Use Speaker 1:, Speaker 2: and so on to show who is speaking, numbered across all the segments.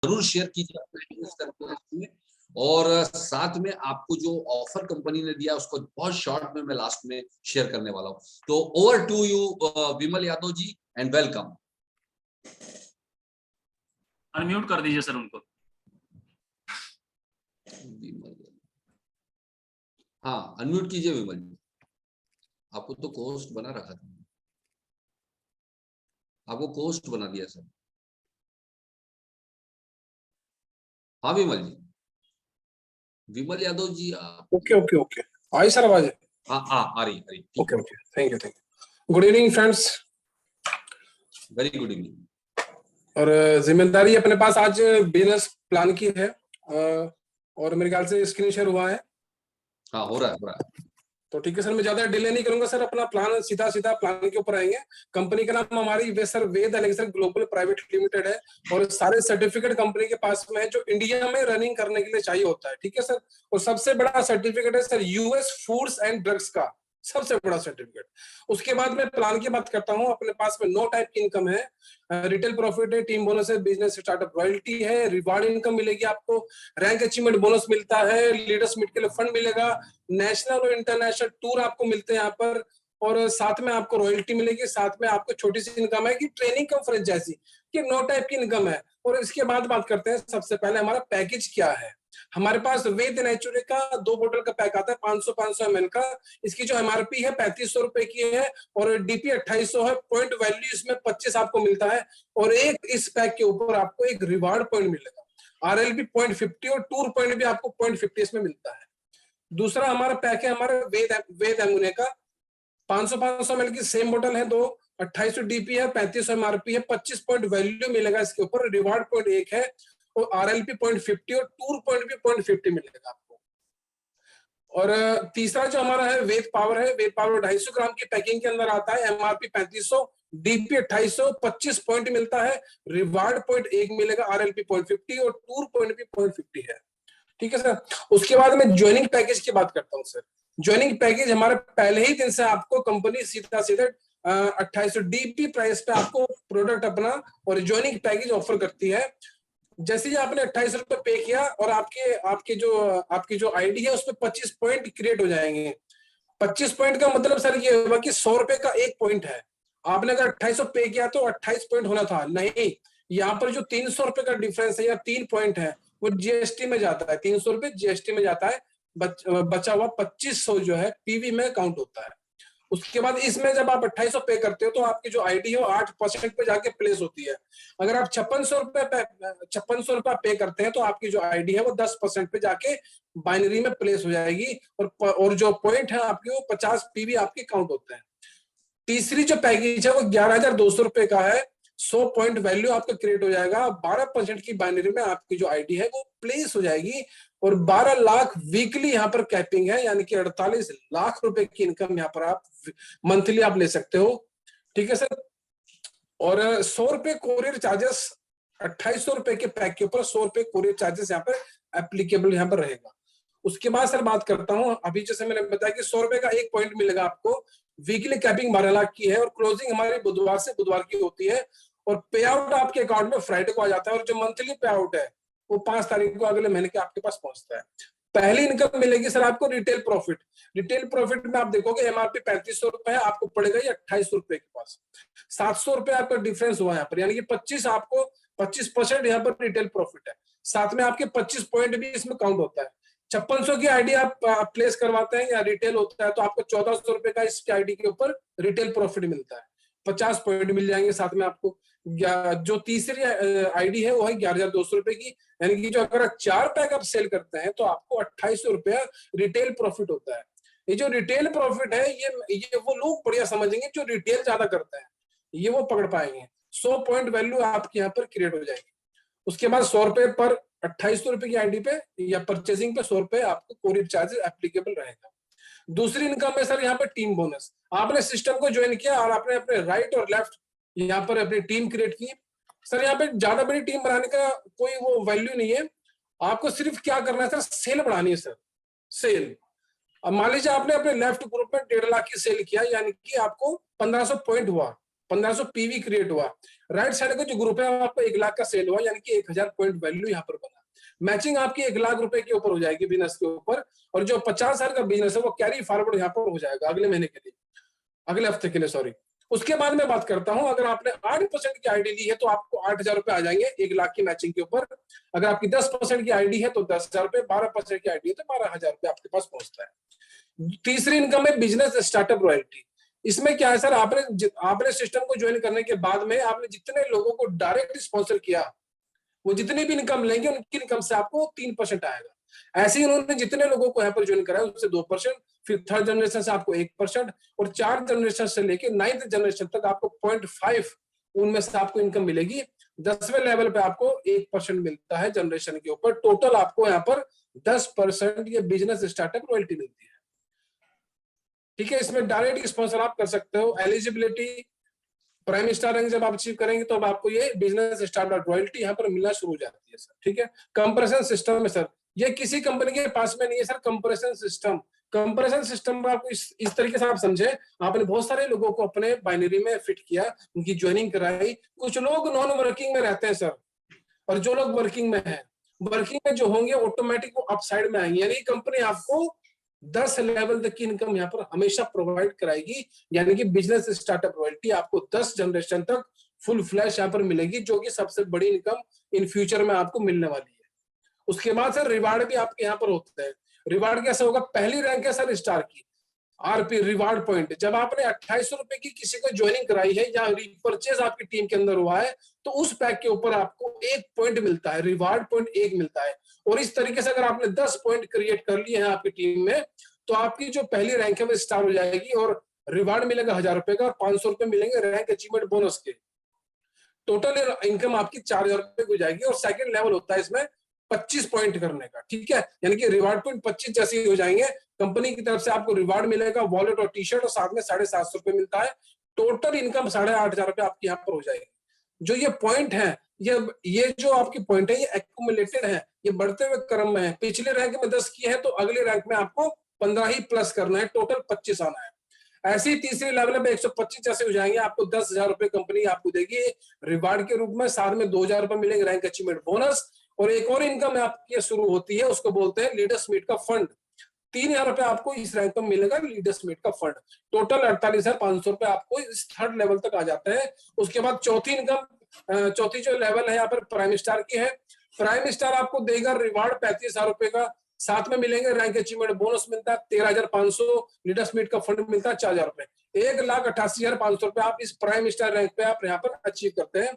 Speaker 1: जरूर शेयर कीजिए अपना इन्वेस्ट करके। और साथ में आपको जो ऑफर कंपनी ने दिया उसको बहुत शॉर्ट में मैं लास्ट में शेयर करने वाला हूं। तो over to you Vimal Yadav ji and welcome.
Speaker 2: Unmute कर दीजिए सर उनको।
Speaker 1: हाँ अनम्यूट कीजिए विमल जी, आपको तो कोस्ट बना रखा था, आपको कोस्ट बना दिया सर। हाँ विमल जी, विमल यादव जी आप।
Speaker 3: ओके ओके ओके, आई सर आवाज?
Speaker 1: हाँ हाँ आ रही
Speaker 3: okay okay, thank you good evening friends.
Speaker 1: Very good evening.
Speaker 3: और जिम्मेदारी अपने पास आज बिजनेस प्लान की है, और मेरे ख्याल से स्क्रीन शेयर हुआ है।
Speaker 1: हाँ हो रहा है।
Speaker 3: तो ठीक है सर, मैं ज्यादा डिले नहीं करूंगा सर, अपना प्लान सीधा प्लान के ऊपर आएंगे। कंपनी का नाम हमारी सर वेद एलेक्सर ग्लोबल प्राइवेट लिमिटेड है, और सारे सर्टिफिकेट कंपनी के पास में है जो इंडिया में रनिंग करने के लिए चाहिए होता है। ठीक है सर, और सबसे बड़ा सर्टिफिकेट है sir US foods and drugs का, सबसे बड़ा सर्टिफिकेट। उसके बाद मैं प्लान की बात करता हूं। अपने पास में 9 टाइप की इनकम है, रिटेल प्रॉफिट है, टीम बोनस है, बिजनेस स्टार्टअप रॉयल्टी है, रिवार्ड इनकम मिलेगी आपको, रैंक अचीवमेंट बोनस मिलता है, लीडर्स मीट के लिए फंड मिलेगा, नेशनल और इंटरनेशनल टूर आपको मिलते हैं यहाँ पर, और साथ में आपको रॉयल्टी मिलेगी। साथ में आपको छोटी सी इनकम है कि ट्रेनिंग कम फ्रेंचाइजी, ये 9 टाइप की इनकम है। और इसके बाद बात करते हैं, सबसे पहले हमारा पैकेज क्या है। हमारे पास वेद नेचुरे का 2 बोतल का पैक आता है 500 ml का। इसकी जो एमआरपी है 3500 रुपए की है, और डीपी 2800 है। पॉइंट वैल्यू इसमें 25 आपको मिलता है, और एक इस पैक के ऊपर आपको एक रिवार्ड पॉइंट मिलेगा, आरएलबी 0.50 और टूर पॉइंट भी आपको 0.50 इसमें मिलता है। दूसरा हमारा पैक है हमारे वेद एमुने का, 500 ml की सेम बोतल है, 2800 डीपी है, 3500 एमआरपी है, 25 पॉइंट वैल्यू मिलेगा इसके ऊपर, रिवार्ड पॉइंट 1 है, और आरएलपी 0.50 और टूर पॉइंट भी 0.50 मिलेगा आपको। और तीसरा जो हमारा है वेद पावर है, वेद पावर 250 ग्राम की पैकिंग के अंदर आता है, एमआरपी 3500, डीपी 2800, 25 पॉइंट मिलता है, रिवार्ड पॉइंट 1 मिलेगा, आरएलपी 0.50 और टूर पॉइंट भी 0.50 है। ठीक है सर, उसके बाद मैं ज्वाइनिंग पैकेज की बात करता हूँ सर। ज्वाइनिंग पैकेज हमारे पहले ही दिन से आपको कंपनी सीधा 2800 डीपी प्राइस पे आपको प्रोडक्ट अपना और ज्वाइनिंग पैकेज ऑफर करती है। जैसे ही आपने 28 रुपए पे किया और आपकी जो आईडी है उसमें 25 पॉइंट क्रिएट हो जाएंगे। 25 पॉइंट का मतलब सर ये होगा कि 100 रुपए का 1 पॉइंट है। आपने अगर 2800 पे किया तो 28 पॉइंट होना था, नहीं, यहाँ पर जो 300 रुपए का डिफरेंस है या 3 पॉइंट है वो जीएसटी में जाता है, 300 रुपए जीएसटी में जाता है, बचा हुआ 2500 जो है पीवी में काउंट होता है। उसके बाद इसमें जब आप 2800 पे करते हो तो आपकी जो आईडी है वो 8% पे जाके प्लेस होती है। अगर आप 5600 रुपए पे करते हैं तो आपकी जो आईडी है वो 10% पे जाके बाइनरी में प्लेस हो जाएगी, और जो पॉइंट है आपकी वो 50 पीवी आपके काउंट होते हैं। तीसरी जो पैकेज है वो 11,200 रुपए का है, 100 पॉइंट वैल्यू आपका क्रिएट हो जाएगा, 12% की बाइनरी में आपकी जो आईडी है वो प्लेस हो जाएगी, और 12 लाख वीकली यहाँ पर कैपिंग है, यानी कि 48 लाख रुपए की इनकम यहाँ पर आप मंथली आप ले सकते हो। ठीक है सर, और 100 रुपए कोरियर चार्जेस, 2800 रुपए के पैक के ऊपर 100 रुपए कोरियर चार्जेस यहाँ पर एप्लीकेबल यहाँ पर रहेगा। उसके बाद सर बात करता हूँ, अभी जैसे मैंने बताया कि 100 रुपए का 1 पॉइंट मिलेगा आपको, वीकली कैपिंग 12 लाख की है, और क्लोजिंग हमारी बुधवार से बुधवार की होती है, और पे आउट आपके अकाउंट में फ्राइडे को आ जाता है, और जो मंथली पे आउट है वो 5 तारीख को अगले महीने के आपके पास पहुंचता है। पहली इनकम मिलेगी सर आपको रिटेल प्रॉफिट। रिटेल प्रॉफिट में आप देखोगे एमआरपी 3500 रुपए है, आपको पड़ेगा ये 2800 रुपए के पास, 700 रुपए आपका डिफरेंस हुआ यहाँ पर, यानी कि 25% यहाँ पर रिटेल प्रॉफिट है। साथ में आपके 25 पॉइंट भी इसमें काउंट होता है। 5600 की आईडी आप प्लेस करवाते हैं या रिटेल होता है तो आपको 1400 रुपए का इसकी आईडी के ऊपर रिटेल प्रॉफिट मिलता है, 50 पॉइंट मिल जाएंगे साथ में आपको। जो तीसरी आईडी है वो है 11,200 रुपए की, यानी कि जो अगर 4 पैक आप सेल करते हैं तो आपको 2800 रुपया रिटेल प्रॉफिट होता है। ये जो रिटेल प्रॉफिट है ये वो लोग बढ़िया समझेंगे जो रिटेल ज्यादा करते हैं, ये वो पकड़ पाएंगे। 100 पॉइंट वैल्यू आपके यहाँ पर क्रिएट हो जाएगी। उसके बाद 100 रुपए पर 2800 रुपए की आईडी पे या परचेसिंग पे 100 रुपए आपको कोरियर चार्जेस एप्लीकेबल रहेगा। दूसरी इनकम है सर यहाँ पे टीम बोनस। आपने सिस्टम को ज्वाइन किया और आपने अपने राइट और लेफ्ट यहाँ पर अपनी टीम क्रिएट की। सर यहाँ पे ज्यादा बड़ी टीम बनाने का कोई वो वैल्यू नहीं है, आपको सिर्फ क्या करना है सर, सेल बढ़ानी है सर, सेल। अब मान लीजिए आपने अपने लेफ्ट ग्रुप में 1.5 लाख की सेल किया, यानी कि आपको 1500 पॉइंट हुआ, 1500 पीवी क्रिएट हुआ। राइट साइड का जो ग्रुप है आपको 1 लाख का सेल हुआ, यानी कि 1000 पॉइंट वैल्यू यहाँ पर बना। मैचिंग आपकी 1 लाख रुपए के ऊपर हो जाएगी बिजनेस के ऊपर, और जो 50,000 का बिजनेस है वो कैरी फॉरवर्ड यहाँ पर हो जाएगा अगले महीने के लिए, अगले हफ्ते के लिए, सॉरी। उसके बाद मैं बात करता हूं, अगर आपने 8% की आईडी ली है तो आपको 8,000 रुपए आ जाएंगे 1 लाख की मैचिंग के ऊपर। अगर आपकी 10% की आईडी है तो 10,000 रुपए, 12% की आईडी है तो 12,000 रुपए आपके पास पहुंचता है। तीसरी इनकम है बिजनेस स्टार्टअप रॉयल्टी। इसमें क्या है सर, आपने सिस्टम को ज्वाइन करने के बाद में आपने जितने लोगों को डायरेक्ट स्पॉन्सर किया, वो जितनी भी इनकम लेंगे उनकी इनकम से आपको 3% आएगा। ऐसे ही उन्होंने जितने लोगों को यहाँ पर ज्वाइन कराया उससे 2%, फिर थर्ड जनरेशन से आपको 1%, और 4 जनरेशन से लेके 9th जनरेशन तक आपको 0.5 उनमें से आपको इनकम मिलेगी। 10वें लेवल पे आपको 1% मिलता है जनरेशन के ऊपर। टोटल आपको यहाँ पर 10% ये बिजनेस स्टार्टअप रॉयल्टी मिलती है। ठीक है, इसमें डायरेक्ट स्पॉन्सर आप कर सकते हो। एलिजिबिलिटी प्राइम स्टार रैंक जब आप अचीव करेंगे तो अब आपको ये बिजनेस स्टार्टअप रॉयल्टी यहाँ पर मिलना शुरू हो जाती है सर। ठीक है, कंप्रेशन सिस्टम है सर, ये किसी कंपनी के पास में नहीं है सर। कंप्रेशन सिस्टम में आपको इस तरीके से आप समझे, आपने बहुत सारे लोगों को अपने बाइनरी में फिट किया, उनकी ज्वाइनिंग कराई। कुछ लोग नॉन वर्किंग में रहते हैं सर, और जो लोग वर्किंग में हैं, वर्किंग में जो होंगे ऑटोमेटिक वो अपसाइड में आएंगे, यानी कंपनी आपको 10 लेवल तक की इनकम यहाँ पर हमेशा प्रोवाइड कराएगी। यानी कि बिजनेस स्टार्टअप रॉयल्टी आपको 10 जनरेशन तक फुल फ्लैश यहाँ पर मिलेगी, जो कि सबसे बड़ी इनकम इन फ्यूचर में आपको मिलने वाली है। उसके बाद सर रिवार्ड भी आपके यहाँ पर होते हैं। रिवार्ड कैसे होगा, पहली रैंक है सर स्टार की, आरपी रिवार्ड पॉइंट। जब आपने 2800 रुपए की किसी को ज्वाइनिंग कराई है या रिपर्चेज आपकी टीम के अंदर हुआ है, तो उस पैक के ऊपर आपको 1 पॉइंट मिलता है, रिवार्ड पॉइंट 1 मिलता है। और इस तरीके से अगर आपने 10 पॉइंट क्रिएट कर लिए हैं आपकी टीम में, तो आपकी जो पहली रैंक है वो स्टार हो जाएगी, और रिवार्ड मिलेगा 1000 रुपए का, 500 रुपए मिलेंगे रैंक अचीवमेंट बोनस के। टोटल इनकम आपकी 4000 रुपए हो जाएगी। और सेकंड लेवल होता है इसमें 25 पॉइंट करने का। ठीक है, यानी कि रिवार्ड पॉइंट 25 जैसे हो जाएंगे, कंपनी की तरफ से आपको रिवार्ड मिलेगा, वॉलेट और टी-शर्ट, और साथ में 750 रुपए मिलता है। टोटल इनकम 8,500 रुपए आपकी यहाँ पर हो जाएगी। जो ये पॉइंट है, ये जो आपकी पॉइंट है, ये एक्यूमुलेटेड है, ये बढ़ते हुए क्रम में है। पिछले रैंक में 10 किए हैं तो अगले रैंक में आपको 15 ही प्लस करना है, टोटल 25 आना है। ऐसे ही तीसरे लेवल में 125 जैसे हो जाएंगे, आपको 10,000 रुपए कंपनी आपको देगी रिवार्ड के रूप में, साथ में 2,000 रुपए मिलेंगे रैंक अचीवमेंट बोनस। और एक और इनकम आपकी शुरू होती है, उसको बोलते हैं लीडर्स मीट का फंड। 3,000 रुपए आपको इस रैंक में मिलेगा लीडर्स मीट का फंड। टोटल 48,500 रुपए आपको इस थर्ड लेवल तक आ जाते हैं। उसके बाद चौथी जो लेवल है यहाँ पर प्राइम स्टार की है। प्राइम स्टार आपको देगा रिवार्ड 35,000 रुपए का, साथ में मिलेंगे रैंक अचीवमेंट बोनस मिलता है 13,500, लीडर्स मीट का फंड मिलता है 4,000 रुपए। 1,88,500 रुपए आप इस प्राइम स्टार रैंक पे आप यहाँ पर अचीव करते हैं।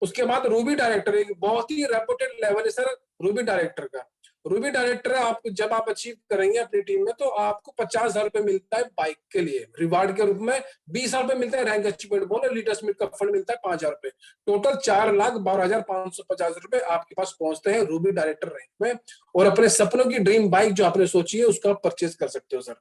Speaker 3: उसके बाद रूबी डायरेक्टर, एक बहुत ही रेपुटेड लेवल है सर रूबी डायरेक्टर का। रूबी डायरेक्टर आपको जब आप अचीव करेंगे अपनी टीम में, तो आपको 50,000 रुपए मिलता है बाइक के लिए रिवार्ड के रूप में, 20,000 रुपए मिलता है rank achievement bonus, leaders meet का फंड मिलता है 5,000 रुपए। टोटल 4,12,550 रुपए आपके पास पहुंचते हैं रूबी डायरेक्टर रैंक में। और अपने सपनों की ड्रीम बाइक जो आपने सोची है उसका परचेज कर सकते हो सर।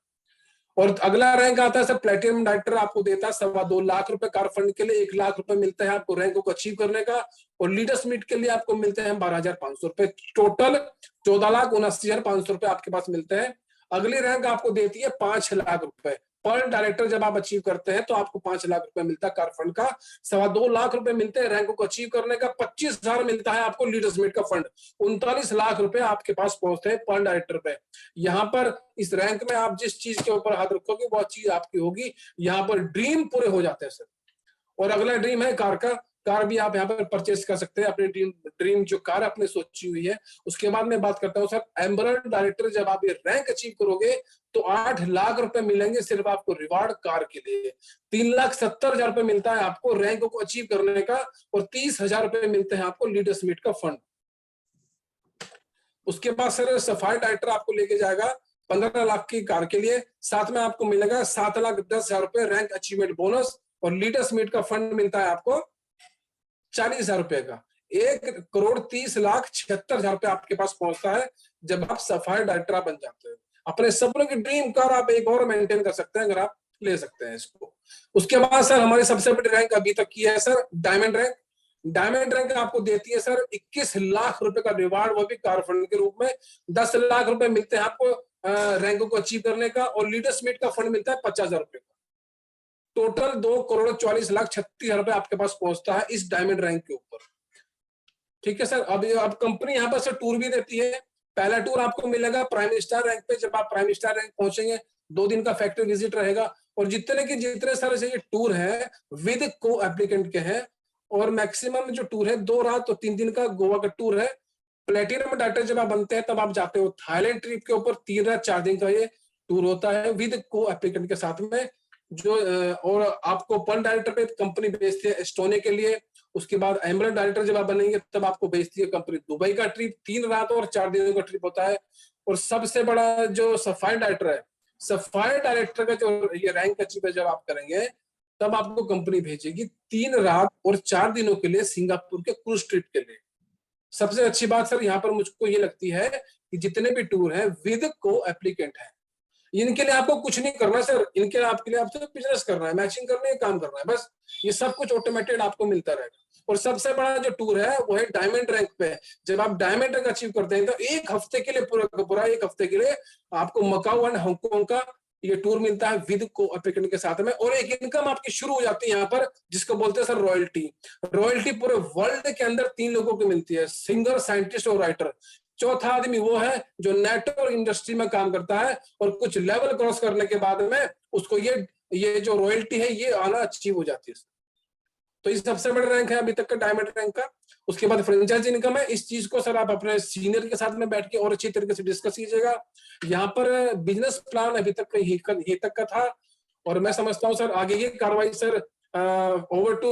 Speaker 3: और अगला रैंक आता है सर प्लेटिनम डायरेक्टर, आपको देता है 2.25 लाख रुपए कार फंड के लिए, 1 लाख रुपए मिलता है आपको रैंक को अचीव करने का, और लीडर्स मीट के लिए आपको मिलते हैं 12,500 रुपए। टोटल 14,79,500 रुपए आपके पास मिलते हैं। अगली रैंक आपको देती है 5 लाख रुपए पर डायरेक्टर। जब आप अचीव करते हैं तो आपको 5 लाख रुपए मिलता है कार फंड का, 2.25 लाख रुपए मिलते हैं रैंक को अचीव करने का, 25,000 मिलता है आपको लीडर्स मीट का फंड, 39 लाख रुपए आपके पास पहुंचते हैं पर डायरेक्टर पे। यहाँ पर इस रैंक में आप जिस चीज के ऊपर हाथ रखोगे वो चीज आपकी होगी। यहाँ पर ड्रीम पूरे हो जाते हैं सर। और अगला ड्रीम है कार का। कार भी आप यहाँ पर परचेस कर सकते हैं अपनी ड्रीम जो कार आपने सोची हुई है। उसके बाद मैं बात करता हूँ सर एम्बरल्ड डायरेक्टर, जब आप ये रैंक अचीव करोगे तो 8 लाख रुपए मिलेंगे सिर्फ आपको रिवार्ड कार के लिए। 3,70,000 रुपए मिलता है आपको रैंक को अचीव करने का, और 30,000 रुपए मिलते हैं आपको लीडर्स मीट का फंड। उसके बाद सर सफायर डायरेक्टर आपको लेके जाएगा 15 लाख की कार के लिए, साथ में आपको मिलेगा 7,10,000 रुपए रैंक अचीवमेंट बोनस, और लीडर्स मीट का फंड मिलता है आपको 40,000 रुपए का। 1,30,76,000 रुपए आपके पास पहुंचता है जब आप सफायर डायरेक्टर बन जाते हैं। अपने सपनों की ड्रीम कार आप एक और मेंटेन कर सकते हैं अगर आप ले सकते हैं इसको। उसके बाद सर हमारी सबसे बड़ी रैंक अभी तक की है sir diamond rank. Diamond rank आपको देती है सर 21 लाख रुपए का रिवार्ड, वो भी कार फंड के रूप में। 10 लाख रुपए मिलते हैं आपको रैंक को अचीव करने का, और लीडर्स मीट का फंड मिलता है 50,000 रुपए का। टोटल 2,40,36,36,000 रुपए आपके पास पहुंचता है इस डायमंड रैंक के ऊपर। ठीक है सर। अब कंपनी यहाँ पर सर टूर भी देती है। पहला टूर आपको मिलेगा प्राइम स्टार रैंक पे। जब आप प्राइम स्टार रैंक पहुंचेंगे 2 दिन का फैक्ट्री विजिट रहेगा, और जितने सारे से ये टूर है विद को एप्लीकेंट के हैं, और मैक्सिमम जो टूर है 2 रात और 3 दिन का गोवा का टूर है। प्लेटिनम डायरेक्टर जब आप बनते हैं तब आप जाते हो थाईलैंड ट्रिप के ऊपर, 3 रात 4 दिन का ये टूर होता है विद को एप्लीकेंट के साथ में। जो और आपको पर्ल डायरेक्टर पे कंपनी भेजती है एस्टोनिया के लिए। उसके बाद एमरेट डायरेक्टर जब आप बनेंगे तब आपको भेजती है कंपनी दुबई का ट्रिप, 3 रात और 4 दिनों का ट्रिप होता है। और सबसे बड़ा जो सफायर डायरेक्टर है, सफायर डायरेक्टर का जो ये रैंक अचीव जब आप करेंगे तब आपको कंपनी भेजेगी 3 रात और 4 दिनों के लिए सिंगापुर के क्रूज ट्रिप के लिए। सबसे अच्छी बात सर यहाँ पर मुझको ये लगती है कि जितने भी टूर हैं विद को एप्लीकेंट है, इनके लिए आपको कुछ नहीं करना सर। इनके लिए आपके लिए आपसे बिजनेस करना है, मैचिंग करनी है, काम करना है, बस ये सब कुछ ऑटोमेटेड आपको मिलता रहेगा। और सबसे बड़ा जो टूर है वो है डायमंड रैंक पे। जब आप डायमंड रैंक अचीव करते हैं तो 1 हफ्ते के लिए पूरा 1 हफ्ते के लिए आपको मकाऊ एंड हांगकांग का ये टूर मिलता है विद को एप्लीकेंट के साथ में। और एक इनकम आपकी शुरू हो जाती है यहाँ पर, जिसको बोलते हैं सर रॉयल्टी। रॉयल्टी पूरे वर्ल्ड के अंदर 3 लोगों की मिलती है, सिंगर, साइंटिस्ट और राइटर। चौथा आदमी वो है जो नेटवर्क इंडस्ट्री में काम करता है और कुछ लेवल क्रॉस करने के बाद में उसको ये जो रॉयल्टी है ये आना अचीव हो जाती है। तो ये सबसे बड़ा रैंक है अभी तक का डायमंड रैंक का। उसके बाद फ्रेंचाइज इनकम है। इस चीज को सर आप अपने सीनियर के साथ में बैठ के और अच्छी तरीके से डिस्कस कीजिएगा। यहाँ पर बिजनेस प्लान अभी तक का था, और मैं समझता हूँ सर आगे ये कार्रवाई सर ओवर टू